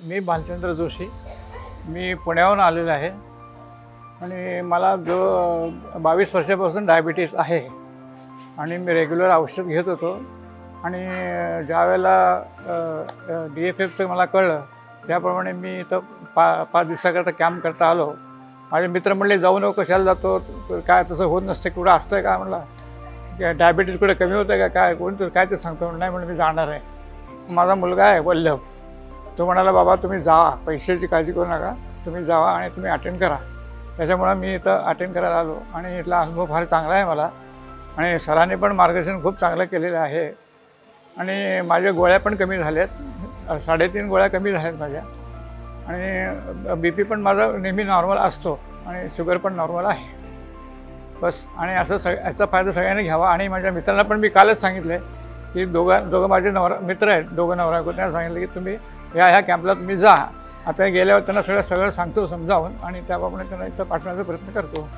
मी भालचंद्र जोशी. मी पुण्याहून आलेलो आहे आणि मला जो 22 वर्षापासून डायबिटीस आहे आणि मी रेग्युलर औषध घेत होतो. आणि ज्यावेळेला DFFचं मला कळलं त्याप्रमाणे मी इथं 5 दिवसाकरता कॅम्प करता आलो. माझे मित्र म्हणले जाऊ नको, कशाला जातो, काय तसं होत नसते, कुठं असतं का म्हणलं, डायबिटीस कुठे कमी होतं का, काय कोणतं काय ते सांगतो. नाही म्हणलं मी जाणार आहे. माझा मुलगा आहे वल्लभ, तो म्हणाला बाबा तुम्ही जावा, पैशाची काळजी करू नका, तुम्ही जावा आणि तुम्ही अटेंड करा. त्याच्यामुळं मी इथं अटेंड करायला आलो आणि इथला अनुभव फार चांगला आहे मला. आणि सरांनी पण मार्गदर्शन खूप चांगलं केलेलं आहे आणि माझ्या गोळ्या पण कमी झाल्यात. 3.5 गोळ्या कमी झाल्यात माझ्या. आणि BP पण माझा नेहमी नॉर्मल असतो आणि शुगर पण नॉर्मल आहे बस. आणि असं याचा फायदा सगळ्यांनी घ्यावा. आणि माझ्या मित्रांना पण मी कालच सांगितलं की दोघं माझे मित्र आहेत, दोघं नवरा बायको, त्यांना सांगितलं की तुम्ही ह्या कॅम्पला तुम्ही जा. आता गेल्यावर त्यांना सगळं सांगतो समजावून आणि त्याप्रमाणे त्यांना इथं पाठवण्याचा प्रयत्न करतो.